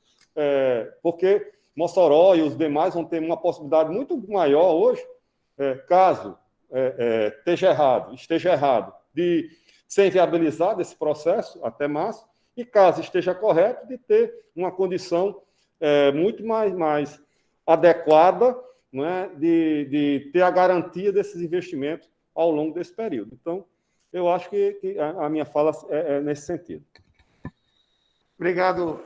porque Mossoró e os demais vão ter uma possibilidade muito maior hoje, caso esteja errado, de ser inviabilizado esse processo até março, e caso esteja correto, de ter uma condição muito mais adequada, né, de ter a garantia desses investimentos ao longo desse período. Então, eu acho que a minha fala é nesse sentido. Obrigado,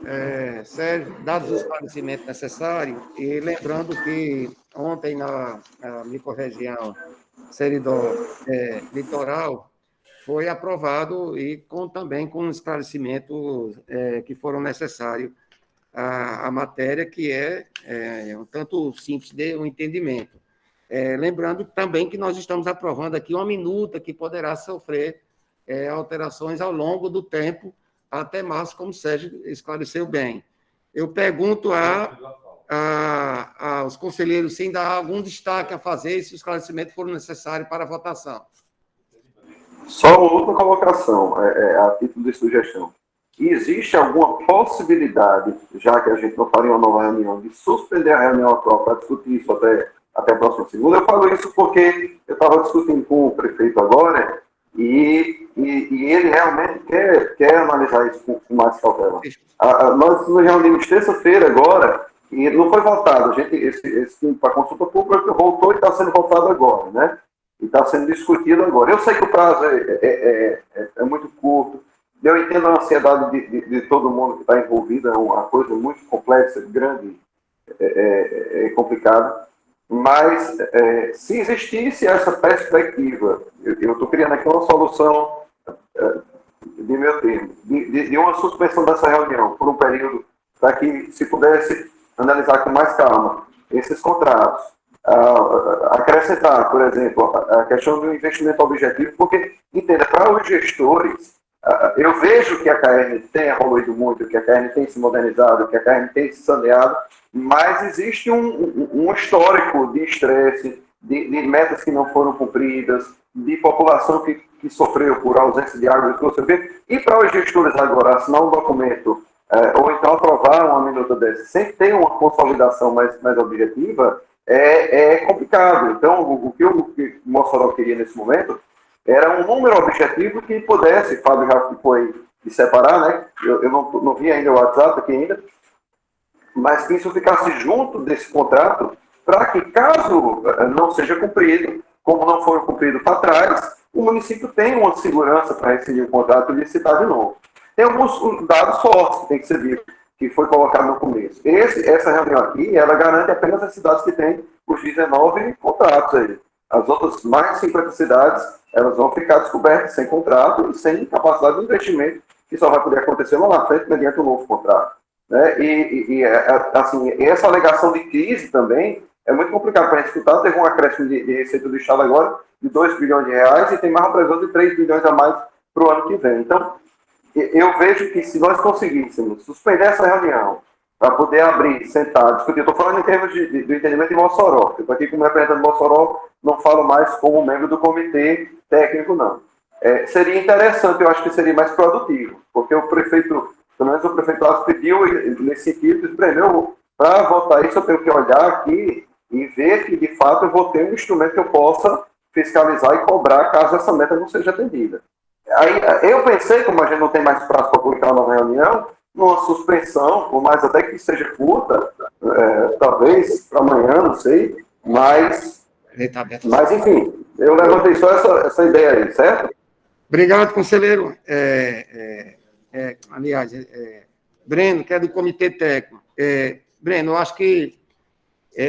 Sérgio. Dados os esclarecimentos necessários, e lembrando que ontem na microrregião Seridó Litoral foi aprovado e também com esclarecimentos que foram necessários a matéria, que é um tanto simples de um entendimento. Lembrando também que nós estamos aprovando aqui uma minuta que poderá sofrer alterações ao longo do tempo, até março, como o Sérgio esclareceu bem. Eu pergunto aos conselheiros se ainda há algum destaque a fazer e se os esclarecimentos foram necessários para a votação. Só uma outra colocação, a título de sugestão. Existe alguma possibilidade, já que a gente não faria uma nova reunião, de suspender a reunião atual para discutir isso até a próxima segunda? Eu falo isso porque eu estava discutindo com o prefeito agora e ele realmente quer analisar isso com mais cautela. Nós nos reunimos terça-feira agora e não foi votado. Esse para consulta pública voltou e está sendo votado agora, né? E está sendo discutido agora. Eu sei que o prazo é muito curto. Eu entendo a ansiedade de todo mundo que está envolvido, é uma coisa muito complexa, grande, complicada. Mas, se existisse essa perspectiva, eu estou criando aqui uma solução de meu termo, de uma suspensão dessa reunião por um período, para que se pudesse analisar com mais calma esses contratos. Acrescentar, por exemplo, a questão do investimento objetivo, porque, entenda, para os gestores, eu vejo que a KM tem evoluído muito, que a KM tem se modernizado, que a KM tem se saneado, mas existe um histórico de estresse, de metas que não foram cumpridas, de população que sofreu por ausência de água e para os gestores agora assinar um documento ou então aprovar uma minuta dessa sem ter uma consolidação mais objetiva, é complicado. Então, o que o Mossoró queria nesse momento era um número objetivo que pudesse, Fábio já foi de separar, né? Eu não vi ainda o WhatsApp aqui ainda, mas que isso ficasse junto desse contrato para que, caso não seja cumprido, como não foi cumprido para trás, o município tem uma segurança para rescindir o contrato e licitar de novo. Tem alguns dados fortes que tem que ser visto, que foi colocado no começo. Essa reunião aqui, ela garante apenas as cidades que têm os 19 contratos aí. As outras mais de 50 cidades, elas vão ficar descobertas sem contrato e sem capacidade de investimento, que só vai poder acontecer lá na frente mediante um novo contrato. né? Assim, essa alegação de crise também é muito complicado para a gente escutar. Teve um acréscimo de receita do Estado agora de 2 bilhões de reais e tem mais uma previsão de 3 bilhões a mais para o ano que vem. Então, eu vejo que se nós conseguíssemos suspender essa reunião para poder abrir, sentar, discutir, estou falando em termos do entendimento de Mossoró, eu estou aqui como representante de Mossoró, não falo mais como membro do comitê técnico, não. Seria interessante, eu acho que seria mais produtivo, porque o prefeito, pelo menos o prefeito Alves pediu nesse sentido, espremeu, para votar isso eu tenho que olhar aqui e ver que, de fato, eu vou ter um instrumento que eu possa fiscalizar e cobrar caso essa meta não seja atendida. Aí, eu pensei, como a gente não tem mais prazo para publicar uma reunião, numa suspensão, por mais até que seja curta, talvez para amanhã, não sei, mas enfim, eu levantei só essa ideia aí, certo? Obrigado, conselheiro. Aliás, Breno, que é do Comitê Técnico. Breno, eu acho que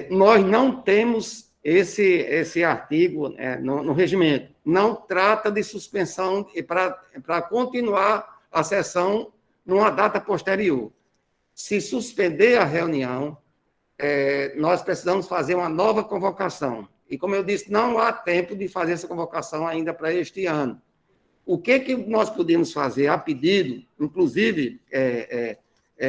nós não temos esse artigo no regimento. Não trata de suspensão para continuar a sessão numa data posterior. Se suspender a reunião, nós precisamos fazer uma nova convocação. E, como eu disse, não há tempo de fazer essa convocação ainda para este ano. O que nós podemos fazer a pedido, inclusive,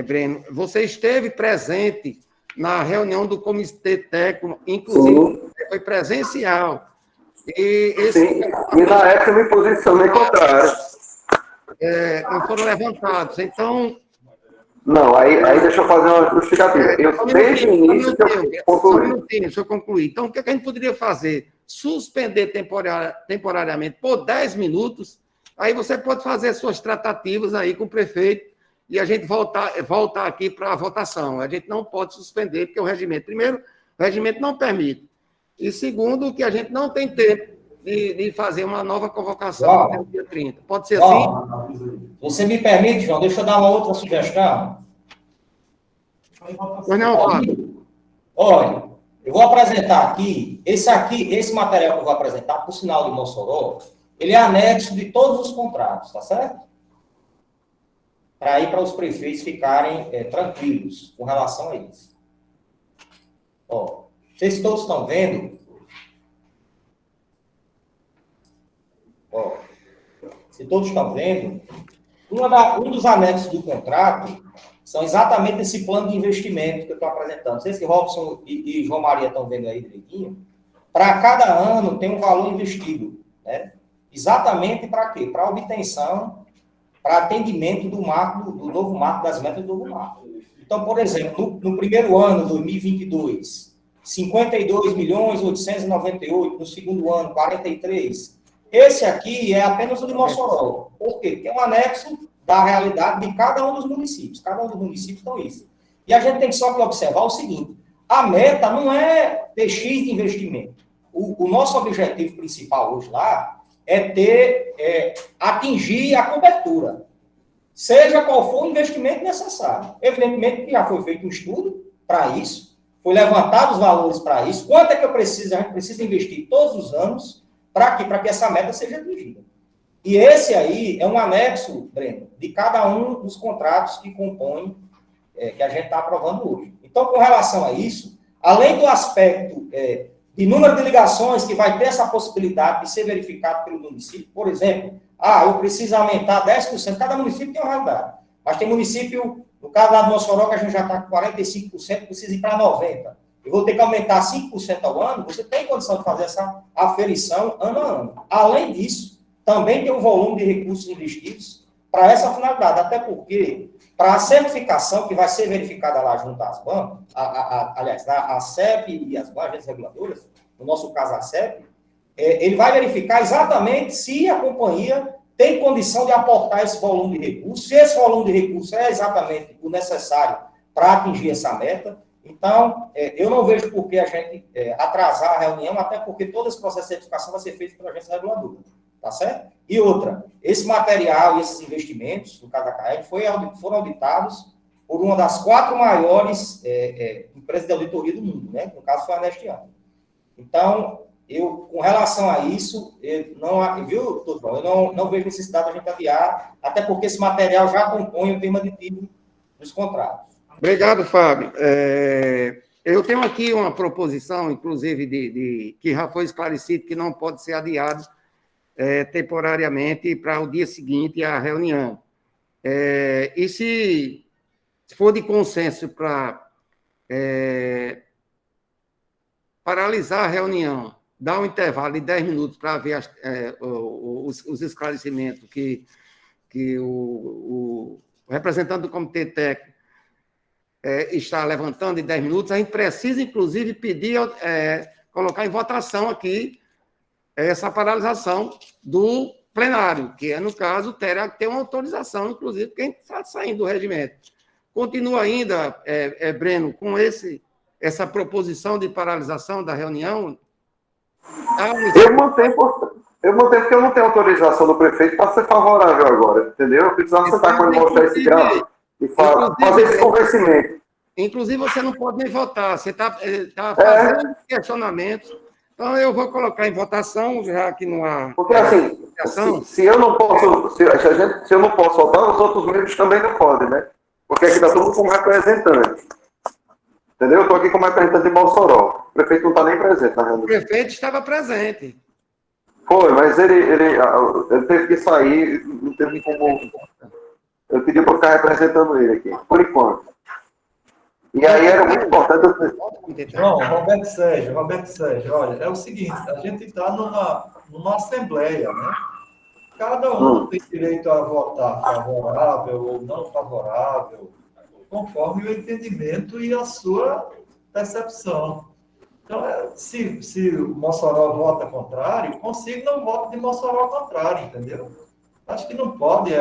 Breno, você esteve presente na reunião do Comitê Técnico, inclusive foi presencial. Sim, e na época eu me posicionei contrário. Não foram levantados. Então... Não, aí deixa eu fazer uma justificativa. Desde o início que eu concluí. Só um minutinho, deixa eu concluir. Então, o que a gente poderia fazer? Suspender temporariamente por 10 minutos, aí você pode fazer suas tratativas aí com o prefeito e a gente voltar aqui para a votação. A gente não pode suspender, porque o regimento, primeiro, o regimento não permite. E segundo, que a gente não tem tempo de fazer uma nova convocação até o dia 30. Pode ser assim? Você me permite, João, deixa eu dar uma outra sugestão. Pois não, Fábio. Olha, eu vou apresentar aqui, esse material que eu vou apresentar, por sinal de Mossoró, ele é anexo de todos os contratos, tá certo? Para os prefeitos ficarem tranquilos com relação a isso. Ó, vocês todos estão vendo? Ó, se todos estão vendo, um dos anexos do contrato são exatamente esse plano de investimento que eu estou apresentando. Não sei se Robson e João Maria estão vendo aí direitinho. Para cada ano tem um valor investido, né? Exatamente para quê? Para obtenção, para atendimento do novo marco, das metas do novo marco. Então, por exemplo, no primeiro ano, 2022, 52.898.000, no segundo ano, 43. Esse aqui é apenas o de Mossoró. Por quê? Porque é um anexo da realidade de cada um dos municípios. Cada um dos municípios estão isso. E a gente tem só que observar o seguinte: a meta não é ter X de investimento. O nosso objetivo principal hoje lá é atingir a cobertura, seja qual for o investimento necessário. Evidentemente que já foi feito um estudo para isso, foi levantado os valores para isso. Quanto é que eu preciso? A gente precisa investir todos os anos para que essa meta seja atingida. E esse aí é um anexo, Breno, de cada um dos contratos que compõem, que a gente está aprovando hoje. Então, com relação a isso, além do aspecto de número de ligações que vai ter essa possibilidade de ser verificado pelo município, por exemplo, eu preciso aumentar 10%, cada município tem uma realidade, mas tem município, no caso lá do Mossoró, que a gente já está com 45%, precisa ir para 90%. Eu vou ter que aumentar 5% ao ano, você tem condição de fazer essa aferição ano a ano. Além disso, também tem um volume de recursos investidos para essa finalidade, até porque, para a certificação que vai ser verificada lá junto às bancas, aliás, a CEP e as agências reguladoras, no nosso caso a CEP, ele vai verificar exatamente se a companhia tem condição de aportar esse volume de recursos, se esse volume de recursos é exatamente o necessário para atingir essa meta. Então, eu não vejo por que a gente atrasar a reunião, até porque todo esse processo de certificação vai ser feito pela agência reguladora, tá certo? E outra, esse material e esses investimentos, no caso da CAEG, foram auditados por uma das 4 maiores empresas de auditoria do mundo, né? No caso foi a Neste Ano. Então, com relação a isso, eu não vejo necessidade de a gente adiar, até porque esse material já compõe o tema de título dos contratos. Obrigado, Fábio. Eu tenho aqui uma proposição, inclusive, que já foi esclarecido que não pode ser adiado temporariamente para o dia seguinte à reunião. E se for de consenso para paralisar a reunião, dar um intervalo de 10 minutos para ver os esclarecimentos que o representante do Comitê Técnico está levantando em 10 minutos, a gente precisa, inclusive, pedir, colocar em votação aqui essa paralisação do plenário, que, no caso, terá que ter uma autorização, inclusive, porque a gente está saindo do regimento. Continua ainda, Breno, com essa proposição de paralisação da reunião? Eu mantenho porque eu não tenho autorização do prefeito para ser favorável agora, entendeu? Eu precisava sentar com ele, mostrar esse gráfico e fazer esse convencimento. Inclusive, você não pode nem votar, você está fazendo questionamentos. Então, eu vou colocar em votação, já que não há... Porque, assim, se eu não posso, se eu não posso votar, os outros membros também não podem, né? Porque aqui está todo mundo como representante. Entendeu? Eu estou aqui como representante de Mossoró. O prefeito não está nem presente na reunião. O prefeito estava presente. Foi, mas ele teve que sair, não teve como... Eu pedi para ficar representando ele aqui, por enquanto. E aí era muito importante... Não, Roberto Sérgio, olha, é o seguinte, a gente está numa assembleia, né? Cada um tem direito a votar favorável ou não favorável, conforme o entendimento e a sua percepção. Então, se o Mossoró vota contrário, consigo não voto de Mossoró contrário, entendeu? Acho que não pode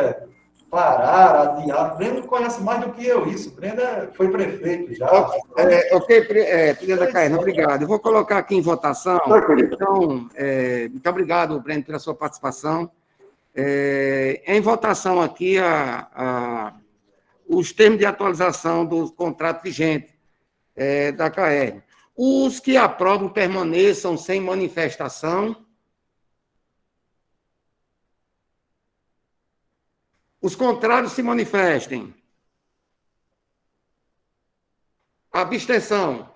parar, adiar. O Breno conhece mais do que eu isso. O Breno foi prefeito já. Ok, Presidente Caio, obrigado. Eu vou colocar aqui em votação. Então, muito obrigado, Breno, pela sua participação. Em votação aqui os termos de atualização do contrato vigente da CAERN. Os que aprovam permaneçam sem manifestação. Os contrários se manifestem. Abstenção.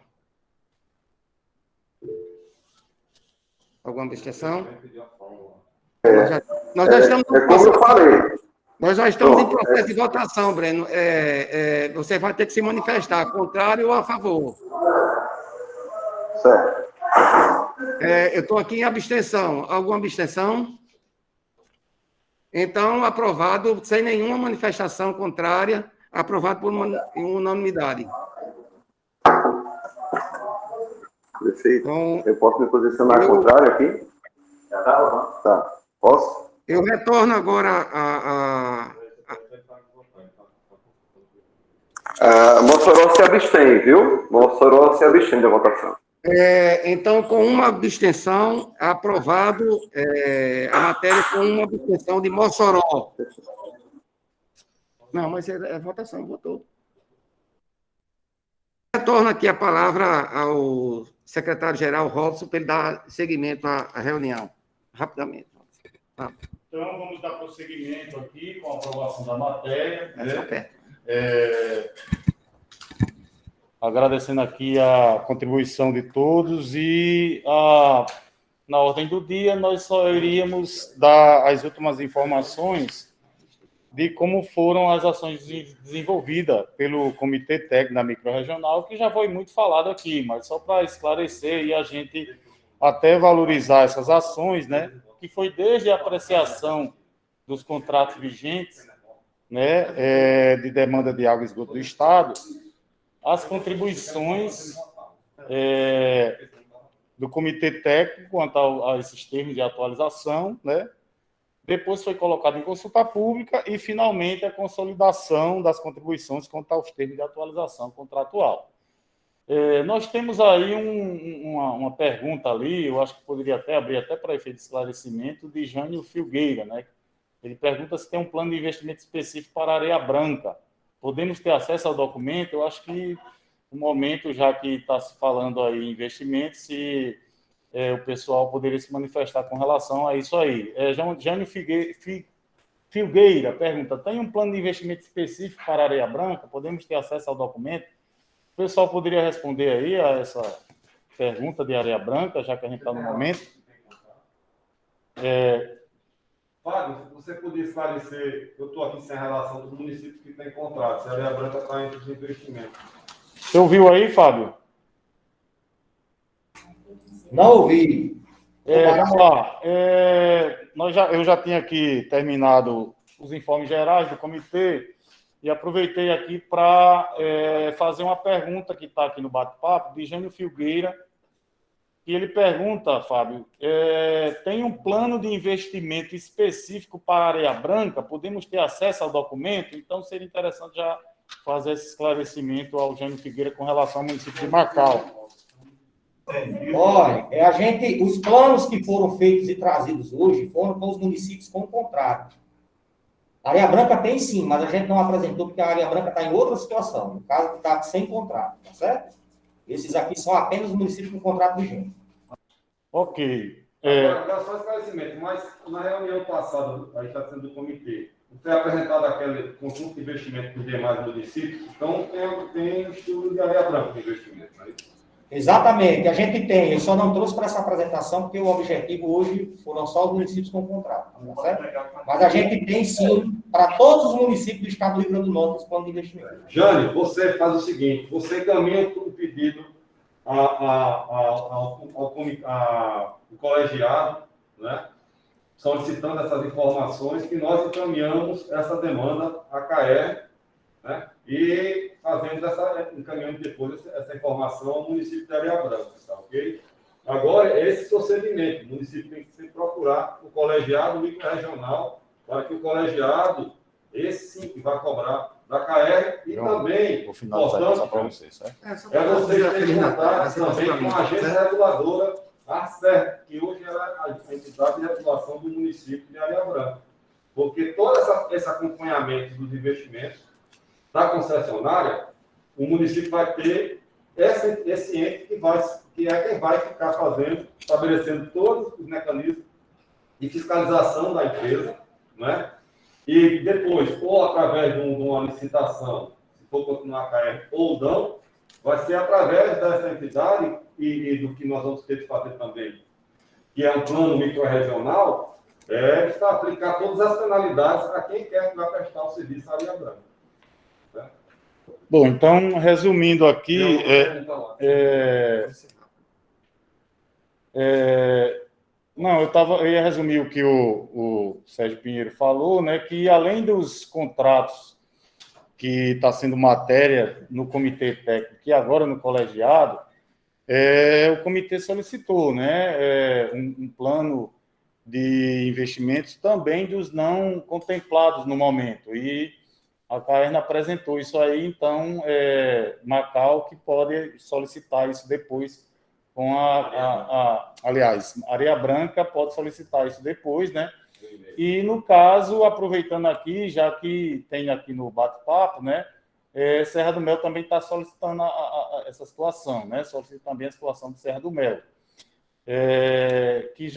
Alguma abstenção? Nós já estamos como eu falei. Nós já estamos em processo de votação, Breno. Você vai ter que se manifestar, contrário ou a favor. Certo. Eu estou aqui em abstenção. Alguma abstenção? Então, aprovado, sem nenhuma manifestação contrária, aprovado por unanimidade. Perfeito. Então, eu posso me posicionar contrário aqui? Tá. Posso? Eu retorno agora Mossoró se abstém, viu? Mossoró se abstém da votação. Então, com uma abstenção, aprovado a matéria com uma abstenção de Mossoró. Não, mas é votação, votou. Retorno aqui a palavra ao secretário-geral Robson para ele dar seguimento à reunião. Rapidamente. Então, vamos dar prosseguimento aqui com a aprovação da matéria. Agradecendo aqui a contribuição de todos e, na ordem do dia, nós só iríamos dar as últimas informações de como foram as ações desenvolvidas pelo Comitê Técnico da Microrregional, que já foi muito falado aqui, mas só para esclarecer e a gente até valorizar essas ações, né, que foi desde a apreciação dos contratos vigentes, né, de demanda de água e esgoto do Estado, as contribuições do Comitê Técnico quanto a esses termos de atualização, né? Depois foi colocado em consulta pública e, finalmente, a consolidação das contribuições quanto aos termos de atualização contratual. Nós temos aí uma pergunta ali, eu acho que poderia até abrir até para efeito de esclarecimento, de Jânio Filgueira, né? Ele pergunta se tem um plano de investimento específico para Areia Branca. Podemos ter acesso ao documento? Eu acho que, no momento, já que está se falando aí em investimento, se o pessoal poderia se manifestar com relação a isso aí. Jânio Filgueira pergunta: tem um plano de investimento específico para Areia Branca? Podemos ter acesso ao documento? O pessoal poderia responder aí a essa pergunta de Areia Branca, já que a gente está no momento. Fábio, se você podia esclarecer, eu estou aqui sem a relação dos municípios que têm contrato, se a Areia Branca está entre os investimentos. Você ouviu aí, Fábio? Não ouvi. Vamos lá. Eu já tinha aqui terminado os informes gerais do comitê e aproveitei aqui para fazer uma pergunta que está aqui no bate-papo, de Jânio Filgueira, e ele pergunta, Fábio, tem um plano de investimento específico para a Areia Branca? Podemos ter acesso ao documento? Então, seria interessante já fazer esse esclarecimento ao Jânio Filgueira com relação ao município de Macau. Olha, os planos que foram feitos e trazidos hoje foram para os municípios com contrato. A Areia Branca tem sim, mas a gente não apresentou porque a Areia Branca está em outra situação, no caso que está sem contrato, tá certo? Esses aqui são apenas os municípios com contrato vigente. Ok. Agora, só esclarecimento, mas na reunião passada, aí está sendo do comitê, foi apresentado aquele conjunto de investimento para os demais municípios, então tem o estudo de Areia Branca de investimento, não é isso? Exatamente, a gente tem, eu só não trouxe para essa apresentação, porque o objetivo hoje foram só os municípios com contrato, tá certo? Mas a gente tem sim, para todos os municípios do estado do Rio Grande do Norte, os planos de investimento. Jânio, você faz o seguinte, você encaminha o pedido ao colegiado, né, solicitando essas informações, que nós encaminhamos essa demanda à CAER, né, e encaminhando depois essa informação ao município de Areia Branca, tá ok? Agora, esse procedimento, o município tem que se procurar o colegiado microrregional, para que o colegiado, esse sim, que vai cobrar da CAER e também, vou finalizar só para vocês, certo? Vocês têm que contar também com a agência reguladora, a CERT, que hoje é a entidade de regulação do município de Areia Branca. Porque todo esse acompanhamento dos investimentos da concessionária, o município vai ter esse ente que é quem vai ficar estabelecendo todos os mecanismos de fiscalização da empresa, né? E depois, ou através de uma licitação, se for continuar a CAER ou não, vai ser através dessa entidade e do que nós vamos ter de fazer também, que é um plano microrregional, para aplicar todas as penalidades a quem quer que vai prestar o serviço à Areia Branca. Bom, então, resumindo aqui, eu ia resumir o que o Sérgio Pinheiro falou, né, que além dos contratos que está sendo matéria no comitê técnico e agora no colegiado, o comitê solicitou, né, um plano de investimentos também dos não contemplados no momento, e a CAERN apresentou isso aí, então, Macau que pode solicitar isso depois com aliás, Areia Branca pode solicitar isso depois, né? E, no caso, aproveitando aqui, já que tem aqui no bate-papo, né? Serra do Mel também está solicitando essa situação, né? Solicita também a situação de Serra do Mel. Que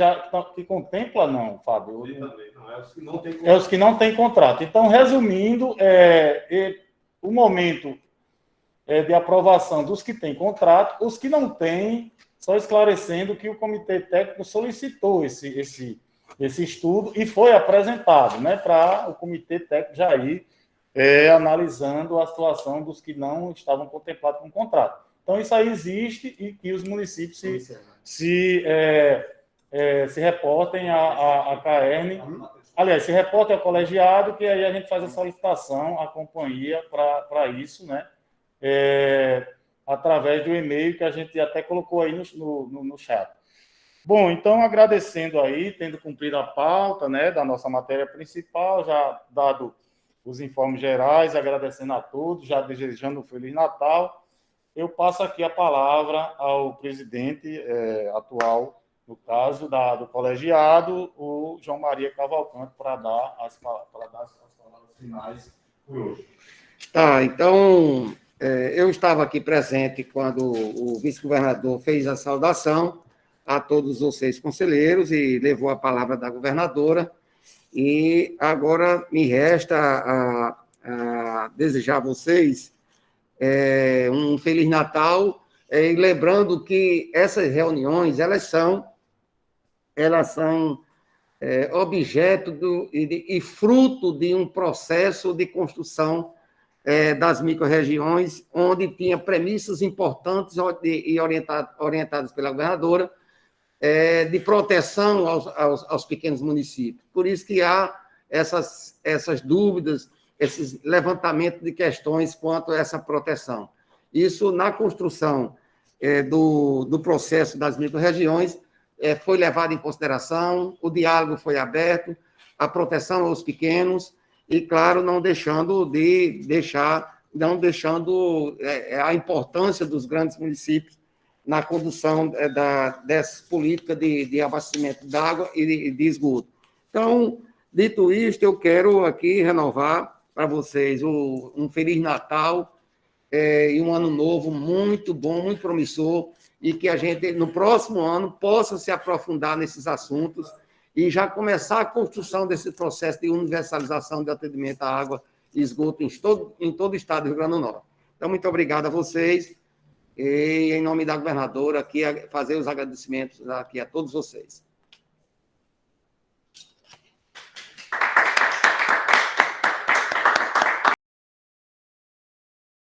contempla, não, Fábio? É os que não têm contrato. Então, resumindo, o momento de aprovação dos que têm contrato, os que não têm, só esclarecendo que o Comitê Técnico solicitou esse estudo e foi apresentado, né, para o Comitê Técnico já ir analisando a situação dos que não estavam contemplados com contrato. Então, isso aí existe e que os municípios se reportem à CAERN, aliás, se reportem ao colegiado, que aí a gente faz a solicitação à companhia para isso, né? Através do e-mail que a gente até colocou aí no chat. Bom, então, agradecendo aí, tendo cumprido a pauta, né, da nossa matéria principal, já dado os informes gerais, agradecendo a todos, já desejando um Feliz Natal, eu passo aqui a palavra ao presidente atual, no caso do colegiado, o João Maria Cavalcante, para dar as palavras finais por hoje. Então, eu estava aqui presente quando o vice-governador fez a saudação a todos vocês conselheiros e levou a palavra da governadora. E agora me resta a desejar a vocês um Feliz Natal, e lembrando que essas reuniões, elas são objeto e fruto de um processo de construção das micro-regiões, onde tinha premissas importantes e orientadas pela governadora, de proteção aos pequenos municípios. Por isso que há essas dúvidas, esses levantamentos de questões quanto a essa proteção. Isso, na construção do processo das micro-regiões, foi levado em consideração, o diálogo foi aberto, a proteção aos pequenos, e, claro, não deixando a importância dos grandes municípios na condução dessa política de abastecimento de água e de esgoto. Então, dito isto, eu quero aqui renovar para vocês um Feliz Natal e um Ano Novo muito bom, muito promissor, e que a gente, no próximo ano, possa se aprofundar nesses assuntos e já começar a construção desse processo de universalização de atendimento à água e esgoto em todo o estado do Rio Grande do Norte. Então, muito obrigado a vocês, e, em nome da governadora, aqui, fazer os agradecimentos aqui a todos vocês.